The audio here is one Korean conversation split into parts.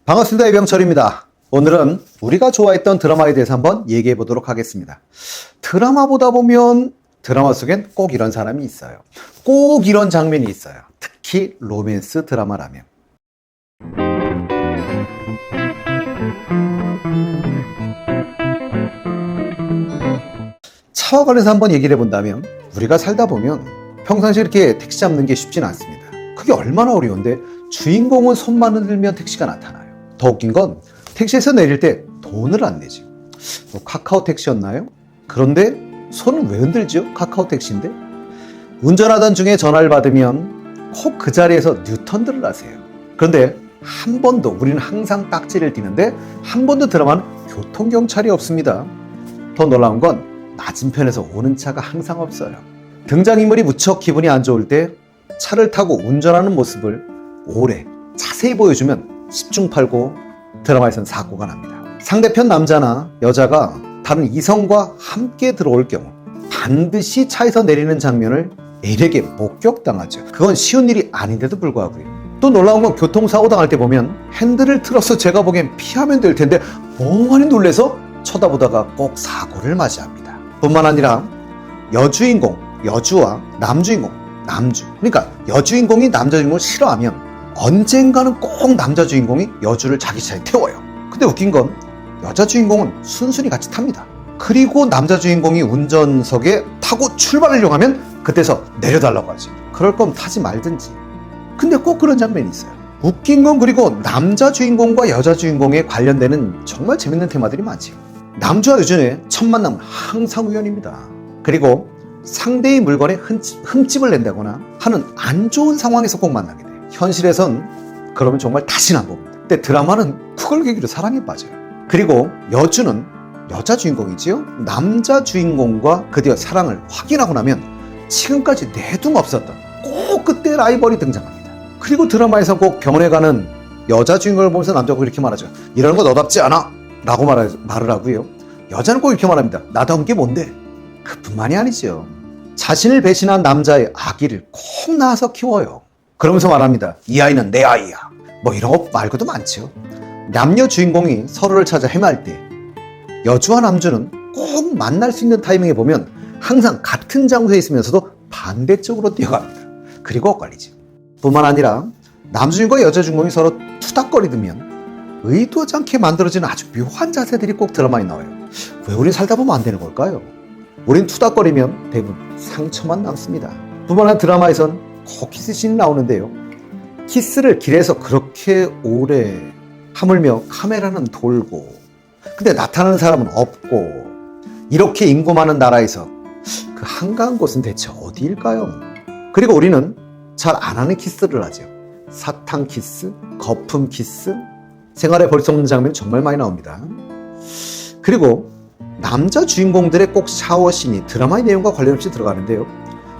반갑습니다. 이병철입니다. 오늘은 우리가 좋아했던 드라마에 대해서 한번 얘기해 보도록 하겠습니다. 드라마 보다 보면 드라마 속엔 꼭 이런 사람이 있어요. 꼭 이런 장면이 있어요. 특히 로맨스 드라마라면. 차와 관해서 한번 얘기를 해본다면 우리가 살다 보면 평상시에 이렇게 택시 잡는 게 쉽지는 않습니다. 그게 얼마나 어려운데 주인공은 손만 흔들면 택시가 나타나요. 더 웃긴 건 택시에서 내릴 때 돈을 안 내지. 카카오 택시였나요? 그런데 손은 왜 흔들죠? 카카오 택시인데? 운전하던 중에 전화를 받으면 꼭 그 자리에서 뉴턴들을 하세요. 그런데 한 번도 우리는 항상 딱지를 띄는데 한 번도 드라마는 교통경찰이 없습니다. 더 놀라운 건 맞은편에서 오는 차가 항상 없어요. 등장인물이 무척 기분이 안 좋을 때 차를 타고 운전하는 모습을 오래 자세히 보여주면 10중 8구 드라마에선 사고가 납니다. 상대편 남자나 여자가 다른 이성과 함께 들어올 경우 반드시 차에서 내리는 장면을 애에게 목격당하죠. 그건 쉬운 일이 아닌데도 불구하고요. 또 놀라운 건 교통사고 당할 때 보면 핸들을 틀어서 제가 보기엔 피하면 될 텐데 멍하니 놀래서 쳐다보다가 꼭 사고를 맞이합니다. 뿐만 아니라 여주인공, 여주와 남주인공, 남주. 그러니까 여주인공이 남자 주인공을 싫어하면 언젠가는 꼭 남자 주인공이 여주를 자기 차에 태워요. 근데 웃긴 건 여자 주인공은 순순히 같이 탑니다. 그리고 남자 주인공이 운전석에 타고 출발하려고 하면 그때서 내려달라고 하지. 그럴 거면 타지 말든지. 근데 꼭 그런 장면이 있어요. 웃긴 건 그리고 남자 주인공과 여자 주인공에 관련되는 정말 재밌는 테마들이 많지. 남주와 여주의 첫 만남은 항상 우연입니다. 그리고 상대의 물건에 흠집을 낸다거나 하는 안 좋은 상황에서 꼭 만나게 돼요. 현실에선 그러면 정말 다시는 안 봅니다. 근데 드라마는 그걸 계기로 사랑에 빠져요. 그리고 여주는 여자 주인공이지요. 남자 주인공과 드디어 사랑을 확인하고 나면 지금까지 내동 없었던 꼭 그때 라이벌이 등장합니다. 그리고 드라마에서 꼭 병원에 가는 여자 주인공을 보면서 남자가 이렇게 말하죠. 이러는 거 너답지 않아 라고 말을 하고요. 여자는 꼭 이렇게 말합니다. 나다운 게 뭔데? 그뿐만이 아니죠. 자신을 배신한 남자의 아기를 꼭 낳아서 키워요. 그러면서 말합니다. 이 아이는 내 아이야. 뭐 이런 거 말고도 많죠. 남녀 주인공이 서로를 찾아 헤맬 때 여주와 남주는 꼭 만날 수 있는 타이밍에 보면 항상 같은 장소에 있으면서도 반대쪽으로 뛰어갑니다. 그리고 엇갈리죠. 뿐만 아니라 남주인공과 여자 주인공이 서로 투닥거리면 의도하지 않게 만들어지는 아주 묘한 자세들이 꼭 드라마에 나와요. 왜 우린 살다 보면 안 되는 걸까요? 우린 투닥거리면 대부분 상처만 남습니다. 뿐만 아니라 드라마에선 꼭 키스씬이 나오는데요. 키스를 길에서 그렇게 오래 하물며 카메라는 돌고 근데 나타나는 사람은 없고 이렇게 인구 많은 나라에서 그 한가한 곳은 대체 어디일까요? 그리고 우리는 잘 안 하는 키스를 하죠. 사탕 키스, 거품 키스, 생활에 버릴 수 없는 장면이 정말 많이 나옵니다. 그리고 남자 주인공들의 꼭 샤워씬이 드라마의 내용과 관련 없이 들어가는데요.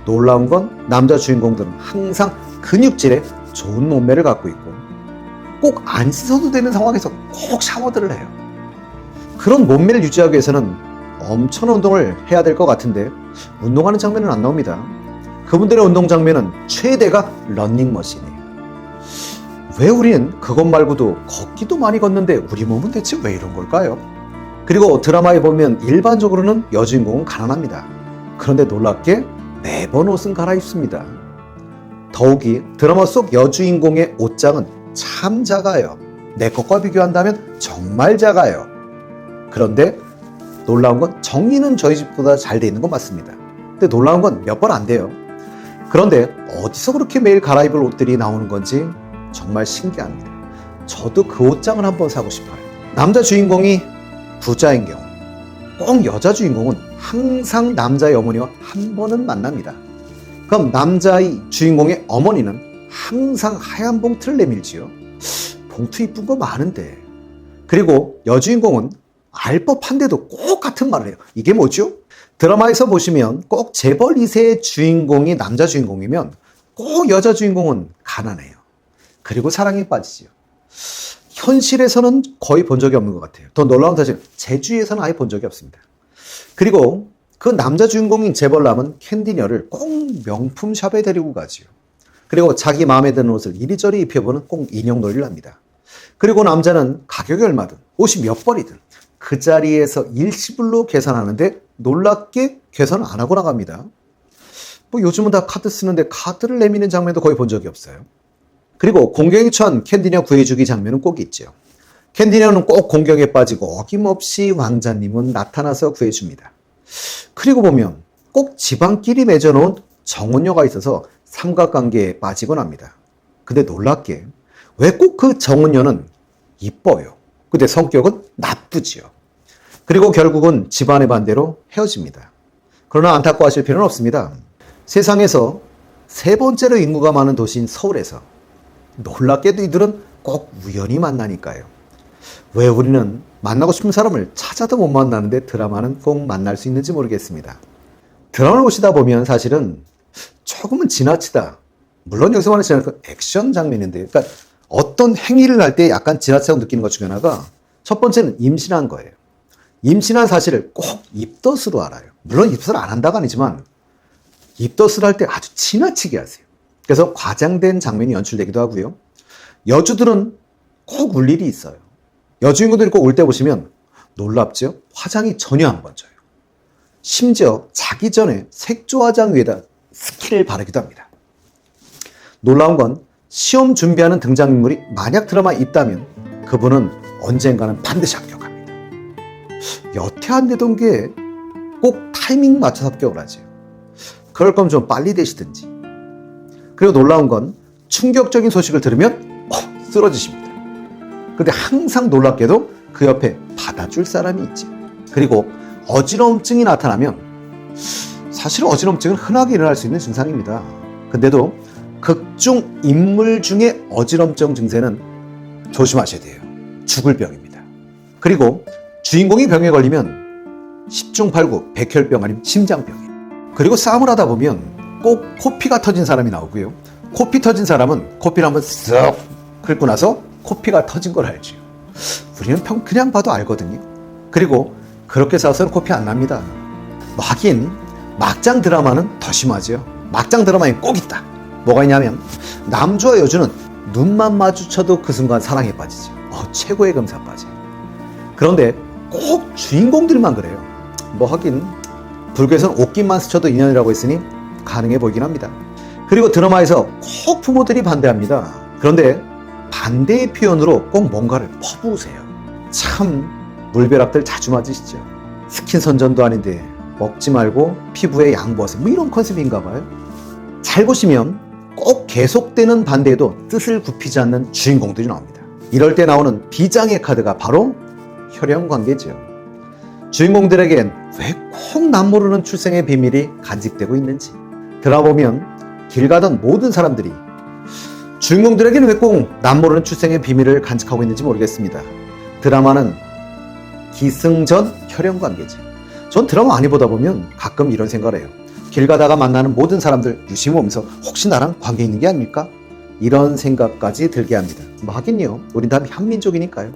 놀라운 건 남자 주인공들은 항상 근육질에 좋은 몸매를 갖고 있고 꼭 안 씻어도 되는 상황에서 꼭 샤워들을 해요. 그런 몸매를 유지하기 위해서는 엄청난 운동을 해야 될 것 같은데 운동하는 장면은 안 나옵니다. 그분들의 운동 장면은 최대가 러닝머신이에요. 왜 우리는 그것 말고도 걷기도 많이 걷는데 우리 몸은 대체 왜 이런 걸까요? 그리고 드라마에 보면 일반적으로는 여주인공은 가난합니다. 그런데 놀랍게 매번 옷은 갈아입습니다. 더욱이 드라마 속 여주인공의 옷장은 참 작아요. 내 것과 비교한다면 정말 작아요. 그런데 놀라운 건 정리는 저희 집보다 잘 돼 있는 건 맞습니다. 근데 놀라운 건 몇 번 안 돼요. 그런데 어디서 그렇게 매일 갈아입을 옷들이 나오는 건지 정말 신기합니다. 저도 그 옷장을 한번 사고 싶어요. 남자 주인공이 부자인 경우 꼭 여자 주인공은 항상 남자의 어머니와 한 번은 만납니다. 그럼 남자의 주인공의 어머니는 항상 하얀 봉투를 내밀지요. 봉투 이쁜 거 많은데. 그리고 여주인공은 알 법한데도 꼭 같은 말을 해요. 이게 뭐죠? 드라마에서 보시면 꼭 재벌 2세의 주인공이 남자 주인공이면 꼭 여자 주인공은 가난해요. 그리고 사랑에 빠지죠. 현실에서는 거의 본 적이 없는 것 같아요. 더 놀라운 사실은 제주에서는 아예 본 적이 없습니다. 그리고 그 남자 주인공인 재벌남은 캔디녀를 꼭 명품샵에 데리고 가지요. 그리고 자기 마음에 드는 옷을 이리저리 입혀보는 꼭 인형 놀이를 합니다. 그리고 남자는 가격이 얼마든 옷이 몇 벌이든 그 자리에서 일시불로 계산하는데 놀랍게 계산을 안 하고 나갑니다. 뭐 요즘은 다 카드 쓰는데 카드를 내미는 장면도 거의 본 적이 없어요. 그리고 공경에 처한 캔디녀 구해주기 장면은 꼭 있죠. 캔디녀는 꼭 공경에 빠지고 어김없이 왕자님은 나타나서 구해줍니다. 그리고 보면 꼭 집안끼리 맺어놓은 정혼녀가 있어서 삼각관계에 빠지곤 합니다. 근데 놀랍게 왜 꼭 그 정혼녀는 이뻐요. 근데 성격은 나쁘지요. 그리고 결국은 집안의 반대로 헤어집니다. 그러나 안타까워하실 필요는 없습니다. 세상에서 세 번째로 인구가 많은 도시인 서울에서 놀랍게도 이들은 꼭 우연히 만나니까요. 왜 우리는 만나고 싶은 사람을 찾아도 못 만나는데 드라마는 꼭 만날 수 있는지 모르겠습니다. 드라마를 보시다 보면 사실은 조금은 지나치다. 물론 여기서 말하는 지나치다 액션 장면인데, 그러니까 어떤 행위를 할 때 약간 지나치다고 느끼는 것 중에 하나가 첫 번째는 임신한 거예요. 임신한 사실을 꼭 입덧으로 알아요. 물론 입덧을 안 한다가 아니지만 입덧을 할 때 아주 지나치게 하세요. 그래서 과장된 장면이 연출되기도 하고요. 여주들은 꼭 울 일이 있어요. 여주인공들이 꼭 울 때 보시면 놀랍죠? 화장이 전혀 안 번져요. 심지어 자기 전에 색조 화장 위에다 스킨을 바르기도 합니다. 놀라운 건 시험 준비하는 등장인물이 만약 드라마에 있다면 그분은 언젠가는 반드시 합격합니다. 여태 안 되던 게 꼭 타이밍 맞춰서 합격을 하죠. 그럴 거면 좀 빨리 되시든지. 그리고 놀라운 건 충격적인 소식을 들으면 쓰러지십니다. 근데 항상 놀랍게도 그 옆에 받아줄 사람이 있지. 그리고 어지러움증이 나타나면 사실 어지러움증은 흔하게 일어날 수 있는 증상입니다. 근데도 극중 인물 중에 어지럼증 증세는 조심하셔야 돼요. 죽을 병입니다. 그리고 주인공이 병에 걸리면 10중 8구 백혈병 아니면 심장병이에요. 그리고 싸움을 하다 보면 꼭 코피가 터진 사람이 나오고요. 코피 터진 사람은 코피를 한번 쓱 긁고 나서 코피가 터진 걸 알죠. 우리는 그냥 봐도 알거든요. 그리고 그렇게 싸워서는 코피 안 납니다. 하긴 막장 드라마는 더 심하죠. 막장 드라마에 꼭 있다. 뭐가 있냐면 남주와 여주는 눈만 마주쳐도 그 순간 사랑에 빠지죠. 최고의 금사 빠져요. 그런데 꼭 주인공들만 그래요. 하긴 불교에서는 옷깃만 스쳐도 인연이라고 했으니 가능해 보이긴 합니다. 그리고 드라마에서 꼭 부모들이 반대합니다. 그런데 반대의 표현으로 꼭 뭔가를 퍼부으세요. 참 물벼락들 자주 맞으시죠. 스킨 선전도 아닌데 먹지 말고 피부에 양보하세요. 이런 컨셉인가 봐요. 잘 보시면 꼭 계속되는 반대에도 뜻을 굽히지 않는 주인공들이 나옵니다. 이럴 때 나오는 비장의 카드가 바로 혈연관계죠. 주인공들에겐 왜 꼭 남모르는 출생의 비밀이 간직되고 있는지 들어보면 길 가던 모든 사람들이 주인공들에게는 왜 꼭 남모르는 출생의 비밀을 간직하고 있는지 모르겠습니다. 드라마는 기승전 혈연관계죠. 전 드라마 많이 보다 보면 가끔 이런 생각을 해요. 길 가다가 만나는 모든 사람들 유심히 보면서 혹시 나랑 관계 있는 게 아닐까? 이런 생각까지 들게 합니다. 하긴요. 우린 다 한민족이니까요.